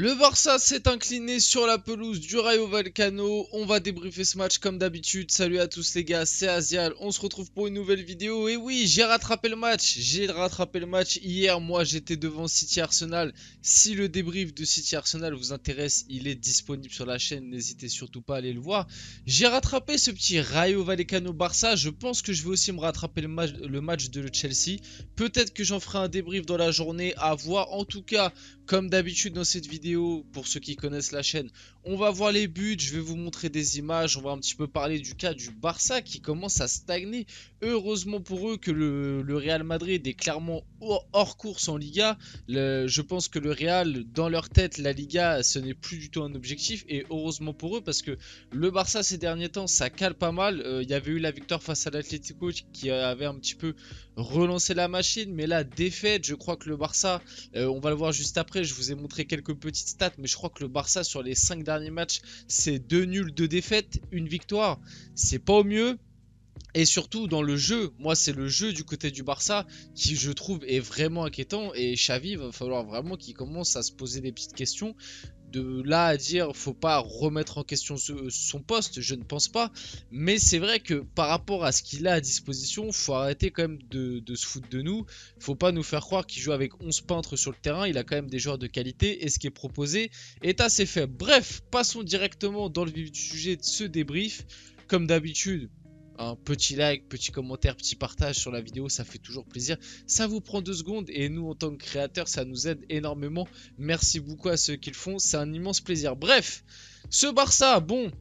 Le Barça s'est incliné sur la pelouse du Rayo Vallecano. On va débriefer ce match comme d'habitude. Salut à tous les gars, c'est Azial. On se retrouve pour une nouvelle vidéo. Et oui, j'ai rattrapé le match. J'ai rattrapé le match. Hier, moi, j'étais devant City Arsenal. Si le débrief de City Arsenal vous intéresse, il est disponible sur la chaîne. N'hésitez surtout pas à aller le voir. J'ai rattrapé ce petit Rayo Vallecano Barça. Je pense que je vais aussi me rattraper le match de Chelsea. Peut-être que j'en ferai un débrief dans la journée à voir. En tout cas, comme d'habitude dans cette vidéo, pour ceux qui connaissent la chaîne, on va voir les buts, je vais vous montrer des images, on va un petit peu parler du cas du Barça qui commence à stagner. Heureusement pour eux que le Real Madrid est clairement hors course en Liga. Je pense que le Real, dans leur tête, la Liga, ce n'est plus du tout un objectif. Et heureusement pour eux parce que le Barça ces derniers temps, ça cale pas mal. Il y avait eu la victoire face à l'Atlético qui avait un petit peu relancé la machine. Mais là, défaite, je crois que le Barça, on va le voir juste après, je vous ai montré quelques petites stats, mais je crois que le Barça sur les 5 derniers matchs, c'est 2 nuls, 2 défaites, une victoire. C'est pas au mieux. Et surtout dans le jeu, moi c'est le jeu du côté du Barça qui je trouve est vraiment inquiétant. Et Xavi, va falloir vraiment qu'il commence à se poser des petites questions. De là à dire faut pas remettre en question son poste, je ne pense pas. Mais c'est vrai que par rapport à ce qu'il a à disposition, faut arrêter quand même de se foutre de nous. Faut pas nous faire croire qu'il joue avec 11 peintres sur le terrain. Il a quand même des joueurs de qualité et ce qui est proposé est assez faible. Bref, passons directement dans le vif du sujet de ce débrief. Comme d'habitude, un petit like, petit commentaire, petit partage sur la vidéo, ça fait toujours plaisir. Ça vous prend 2 secondes et nous en tant que créateurs, ça nous aide énormément. Merci beaucoup à ceux qui le font, c'est un immense plaisir. Bref, ce Barça, bon,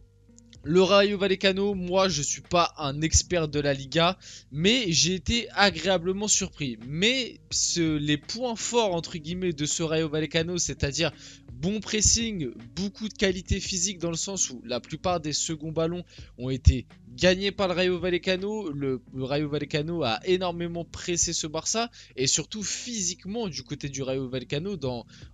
le Rayo Vallecano, moi je suis pas un expert de la Liga, mais j'ai été agréablement surpris. Mais les points forts entre guillemets de ce Rayo Vallecano, c'est-à-dire bon pressing, beaucoup de qualité physique dans le sens où la plupart des seconds ballons ont été gagnés par le Rayo Vallecano. Le Rayo Vallecano a énormément pressé ce Barça et surtout physiquement du côté du Rayo Vallecano,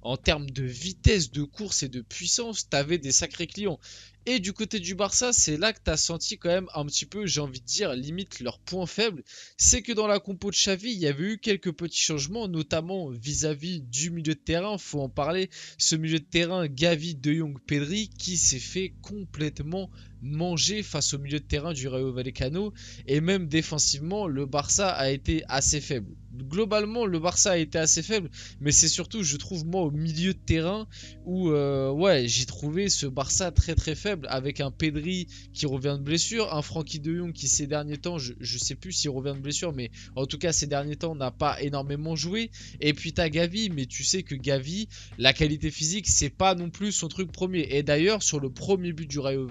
en termes de vitesse de course et de puissance, t'avais des sacrés clients. Et du côté du Barça, c'est là que tu as senti quand même un petit peu, j'ai envie de dire, limite leur point faible. C'est que dans la compo de Xavi, il y avait eu quelques petits changements, notamment vis-à-vis du milieu de terrain. Faut en parler. Ce milieu de terrain, Gavi, De Jong, Pedri, qui s'est fait complètement manger face au milieu de terrain du Rayo Vallecano. Et même défensivement, le Barça a été assez faible. Globalement, le Barça a été assez faible, mais c'est surtout, je trouve, moi, au milieu de terrain où ouais, j'ai trouvé ce Barça très très faible avec un Pedri qui revient de blessure, un Frenkie de Jong qui ces derniers temps, je sais plus s'il revient de blessure, mais en tout cas ces derniers temps n'a pas énormément joué. Et puis t'as Gavi, mais tu sais que Gavi, la qualité physique, c'est pas non plus son truc premier. Et d'ailleurs, sur le premier but du Rayo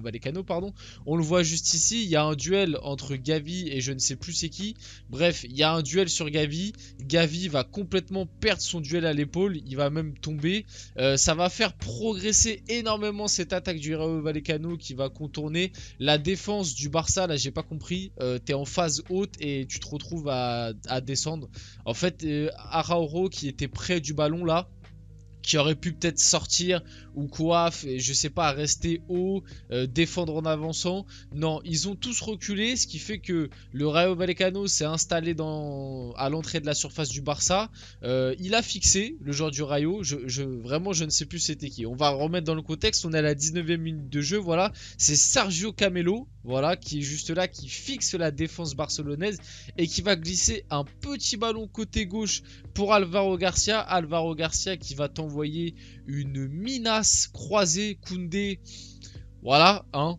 Vallecano, pardon, on le voit juste ici, il y a un duel entre Gavi et je ne sais plus c'est qui. Bref, il y a un duel sur Gavi. Gavi va complètement perdre son duel à l'épaule, il va même tomber. Ça va faire progresser énormément cette attaque du Rayo Vallecano qui va contourner la défense du Barça. Là, j'ai pas compris. T'es en phase haute et tu te retrouves à descendre. En fait, Araujo qui était près du ballon là, qui aurait pu peut-être sortir ou quoi, je sais pas, rester haut, défendre en avançant. Non, ils ont tous reculé, ce qui fait que le Rayo Vallecano s'est installé à l'entrée de la surface du Barça. Il a fixé le joueur du Rayo, vraiment je ne sais plus c'était qui. On va remettre dans le contexte, on est à la 19e minute de jeu, voilà. C'est Sergio Camelo, voilà, qui est juste là, qui fixe la défense barcelonaise et qui va glisser un petit ballon côté gauche pour Alvaro Garcia. Alvaro Garcia qui va t'envoyer une minace croisée. Koundé, voilà, hein.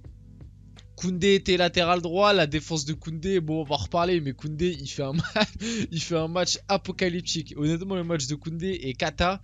Koundé était latéral droit, la défense de Koundé, bon on va en reparler, mais Koundé il fait un match apocalyptique. Honnêtement le match de Koundé est cata.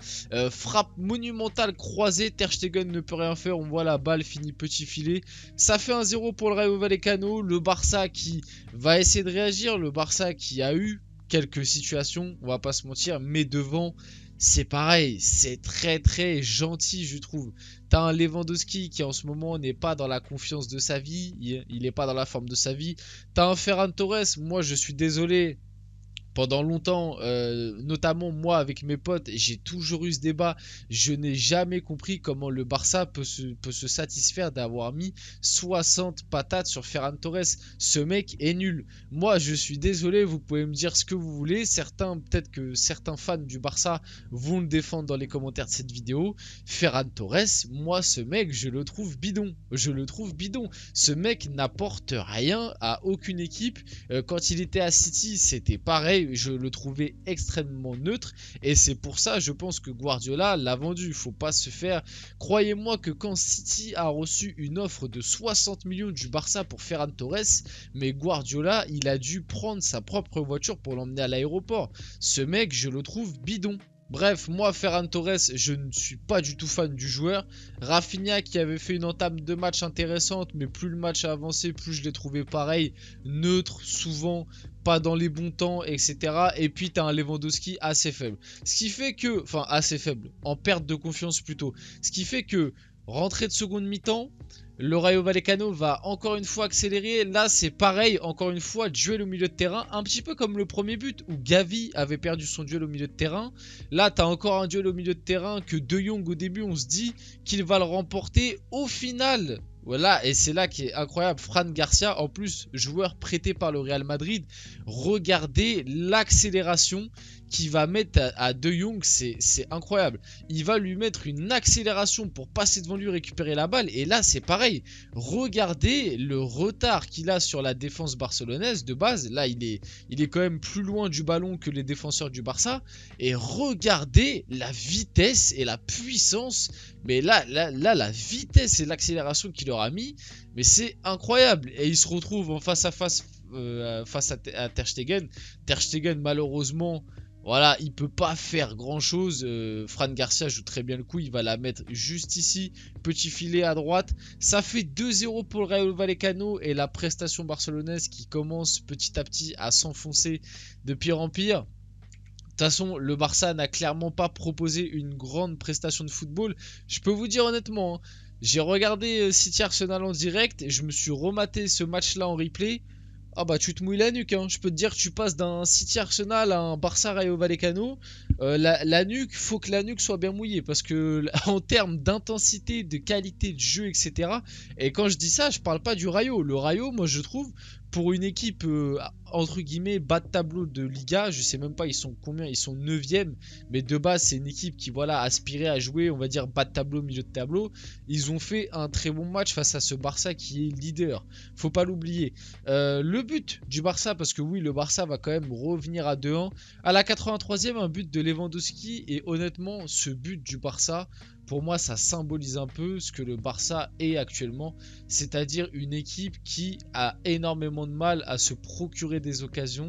Frappe monumentale croisée, Ter Stegen ne peut rien faire, on voit la balle finit petit filet. Ça fait 1-0 pour le Rayo Vallecano, le Barça qui va essayer de réagir, le Barça qui a eu quelques situations, on va pas se mentir, mais devant c'est pareil, c'est très très gentil je trouve. T'as un Lewandowski qui en ce moment n'est pas dans la confiance de sa vie, il n'est pas dans la forme de sa vie. T'as un Ferran Torres, moi je suis désolé, Pendant longtemps, notamment moi avec mes potes, j'ai toujours eu ce débat. Je n'ai jamais compris comment le Barça peut se satisfaire d'avoir mis 60 patates sur Ferran Torres. Ce mec est nul. Moi, je suis désolé, vous pouvez me dire ce que vous voulez. Certains, peut-être que certains fans du Barça vont le défendre dans les commentaires de cette vidéo. Ferran Torres, moi, ce mec, je le trouve bidon. Je le trouve bidon. Ce mec n'apporte rien à aucune équipe. Quand il était à City, c'était pareil. Je le trouvais extrêmement neutre. Et c'est pour ça, je pense que Guardiola l'a vendu. Il faut pas se faire. Croyez-moi que quand City a reçu une offre de 60 millions du Barça pour Ferran Torres, mais Guardiola, il a dû prendre sa propre voiture pour l'emmener à l'aéroport. Ce mec, je le trouve bidon. Bref, moi, Ferran Torres, je ne suis pas du tout fan du joueur. Rafinha qui avait fait une entame de match intéressante, mais plus le match a avancé, plus je l'ai trouvé pareil, neutre, souvent pas dans les bons temps, etc. Et puis tu as un Lewandowski assez faible. Ce qui fait que, enfin assez faible, en perte de confiance plutôt. Ce qui fait que, rentrée de seconde mi-temps, le Rayo Vallecano va encore une fois accélérer. Là, c'est pareil, encore une fois, duel au milieu de terrain. Un petit peu comme le premier but où Gavi avait perdu son duel au milieu de terrain. Là, tu as encore un duel au milieu de terrain que De Jong, au début, on se dit qu'il va le remporter. Au final, voilà, et c'est là qui est incroyable. Fran Garcia, en plus, joueur prêté par le Real Madrid. Regardez l'accélération qu'il va mettre à De Jong, c'est incroyable. Il va lui mettre une accélération pour passer devant lui, récupérer la balle. Et là, c'est pareil. Regardez le retard qu'il a sur la défense barcelonaise de base. Là, il est quand même plus loin du ballon que les défenseurs du Barça. Et regardez la vitesse et la puissance. Mais là, la vitesse et l'accélération qu'il leur a mis, mais c'est incroyable. Et il se retrouve en face à face à Ter Stegen. Ter Stegen, malheureusement, voilà, il peut pas faire grand chose. Fran Garcia joue très bien le coup. Il va la mettre juste ici. Petit filet à droite. Ça fait 2-0 pour le Rayo Vallecano. Et la prestation barcelonaise qui commence petit à petit à s'enfoncer de pire en pire. De toute façon, le Barça n'a clairement pas proposé une grande prestation de football. Je peux vous dire honnêtement, hein, j'ai regardé City Arsenal en direct et je me suis rematé ce match-là en replay. Ah bah tu te mouilles la nuque, hein. Je peux te dire que tu passes d'un City Arsenal à un Barça Rayo Vallecano. La nuque, faut que la nuque soit bien mouillée parce que en termes d'intensité, de qualité de jeu, etc. Et quand je dis ça, je parle pas du Rayo. Le Rayo, moi je trouve, pour une équipe entre guillemets bas de tableau de Liga, je sais même pas ils sont combien, ils sont 9e, mais de base c'est une équipe qui voilà aspirait à jouer, on va dire bas de tableau, milieu de tableau. Ils ont fait un très bon match face à ce Barça qui est leader, faut pas l'oublier. Le but du Barça, parce que oui le Barça va quand même revenir à 2-1 à la 83e, un but de Lewandowski, et honnêtement ce but du Barça, pour moi ça symbolise un peu ce que le Barça est actuellement, c'est-à-dire une équipe qui a énormément de mal à se procurer des occasions.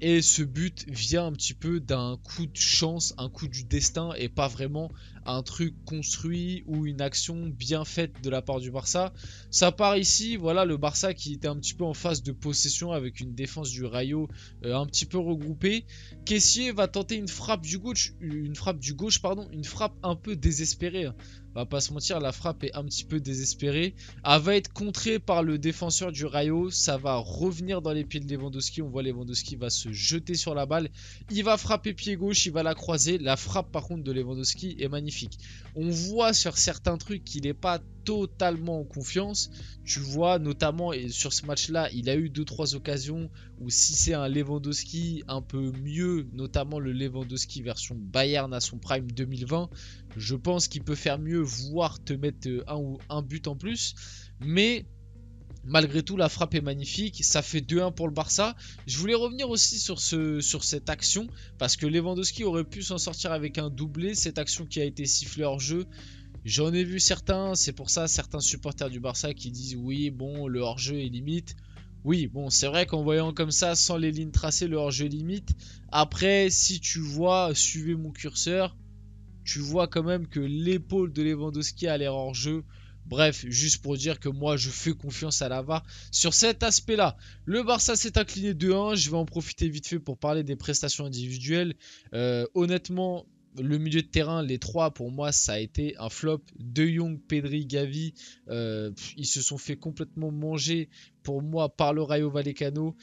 Et ce but vient un petit peu d'un coup de chance, un coup du destin, et pas vraiment un truc construit ou une action bien faite de la part du Barça. Ça part ici, voilà le Barça qui était un petit peu en phase de possession avec une défense du Rayo un petit peu regroupée. Kessié va tenter une frappe du gauche, une frappe un peu désespérée. On va pas se mentir, la frappe est un petit peu désespérée. Elle va être contrée par le défenseur du Rayo. Ça va revenir dans les pieds de Lewandowski. On voit Lewandowski va se jeter sur la balle. Il va frapper pied gauche, il va la croiser. La frappe par contre de Lewandowski est magnifique. On voit sur certains trucs qu'il n'est pas totalement en confiance. Tu vois notamment, et sur ce match là il a eu 2-3 occasions où si c'est un Lewandowski un peu mieux, notamment le Lewandowski version Bayern à son prime 2020, je pense qu'il peut faire mieux, voire te mettre un but en plus. Mais malgré tout, la frappe est magnifique. Ça fait 2-1 pour le Barça. Je voulais revenir aussi sur cette action, parce que Lewandowski aurait pu s'en sortir avec un doublé. Cette action qui a été sifflée hors jeu, j'en ai vu certains, c'est pour ça certains supporters du Barça qui disent oui bon le hors-jeu est limite. Oui bon c'est vrai qu'en voyant comme ça sans les lignes tracées le hors-jeu est limite. Après si tu vois, suivez mon curseur, tu vois quand même que l'épaule de Lewandowski a l'air hors-jeu. Bref, juste pour dire que moi je fais confiance à la VAR sur cet aspect là. Le Barça s'est incliné 2-1, je vais en profiter vite fait pour parler des prestations individuelles. Honnêtement, le milieu de terrain, les trois, pour moi, ça a été un flop. De Jong, Pedri, Gavi, ils se sont fait complètement manger pour moi par le Rayo Vallecano.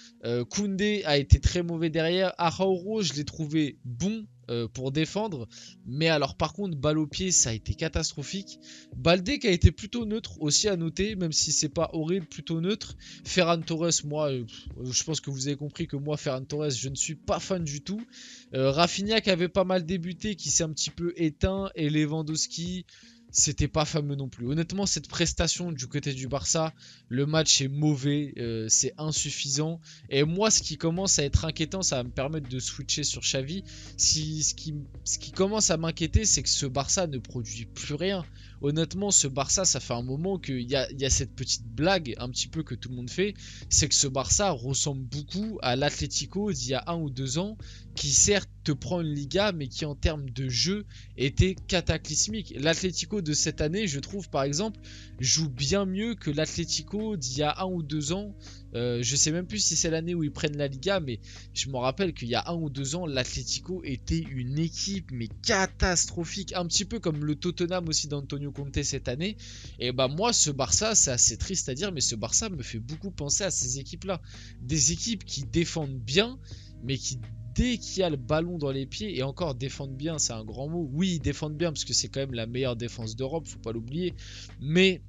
Koundé a été très mauvais derrière. Araujo, je l'ai trouvé bon pour défendre. Mais alors, par contre, balle au pied, ça a été catastrophique. Baldé qui a été plutôt neutre aussi à noter, même si c'est pas horrible, plutôt neutre. Ferran Torres, moi, je pense que vous avez compris que moi, Ferran Torres, je ne suis pas fan du tout. Rafinha qui avait pas mal débuté, qui s'est un petit peu éteint, et Lewandowski, c'était pas fameux non plus. Honnêtement, cette prestation du côté du Barça, le match est mauvais, c'est insuffisant. Et moi, ce qui commence à être inquiétant, ça va me permettre de switcher sur Xavi. Ce qui commence à m'inquiéter, c'est que ce Barça ne produit plus rien. Honnêtement, ce Barça, ça fait un moment qu'il y a cette petite blague un petit peu que tout le monde fait, c'est que ce Barça ressemble beaucoup à l'Atlético d'il y a 1 ou 2 ans, qui certes te prend une Liga, mais qui en termes de jeu était cataclysmique. L'Atlético de cette année, je trouve par exemple, joue bien mieux que l'Atlético d'il y a 1 ou 2 ans. Je sais même plus si c'est l'année où ils prennent la Liga, mais je me rappelle qu'il y a 1 ou 2 ans, l'Atlético était une équipe mais catastrophique, un petit peu comme le Tottenham aussi d'Antonio Conte cette année. Et bah moi, ce Barça, c'est assez triste à dire, mais ce Barça me fait beaucoup penser à ces équipes-là. Des équipes qui défendent bien, mais qui dès qu'il y a le ballon dans les pieds, et encore défendent bien, c'est un grand mot. Oui, ils défendent bien parce que c'est quand même la meilleure défense d'Europe, faut pas l'oublier. Mais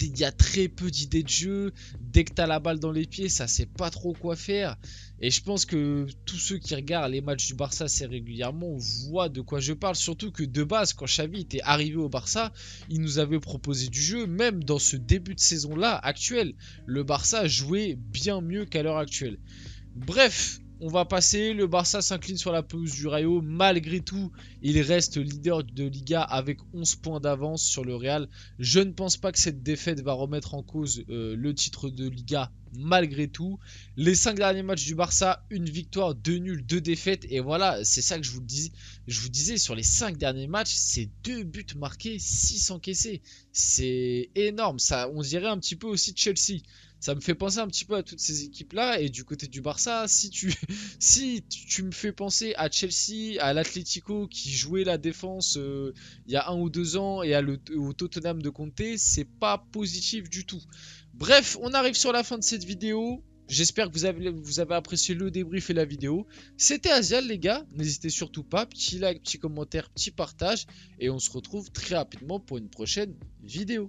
il y a très peu d'idées de jeu. Dès que tu as la balle dans les pieds, ça sait pas trop quoi faire. Et je pense que tous ceux qui regardent les matchs du Barça assez régulièrement voient de quoi je parle. Surtout que de base, quand Xavi était arrivé au Barça, il nous avait proposé du jeu. Même dans ce début de saison-là, actuel, le Barça jouait bien mieux qu'à l'heure actuelle. Bref, on va passer. Le Barça s'incline sur la pelouse du Rayo. Malgré tout, il reste leader de Liga avec 11 points d'avance sur le Real. Je ne pense pas que cette défaite va remettre en cause le titre de Liga malgré tout. Les 5 derniers matchs du Barça, une victoire, 2 nuls, 2 défaites. Et voilà, c'est ça que je vous disais, sur les 5 derniers matchs, c'est 2 buts marqués, 6 encaissés. C'est énorme. Ça, on dirait un petit peu aussi de Chelsea. Ça me fait penser un petit peu à toutes ces équipes-là. Et du côté du Barça, si tu me fais penser à Chelsea, à l'Atlético qui jouait la défense il y a 1 ou 2 ans et au Tottenham de Conte, c'est pas positif du tout. Bref, on arrive sur la fin de cette vidéo. J'espère que vous avez apprécié le débrief et la vidéo. C'était Azial les gars, n'hésitez surtout pas, petit like, petit commentaire, petit partage. Et on se retrouve très rapidement pour une prochaine vidéo.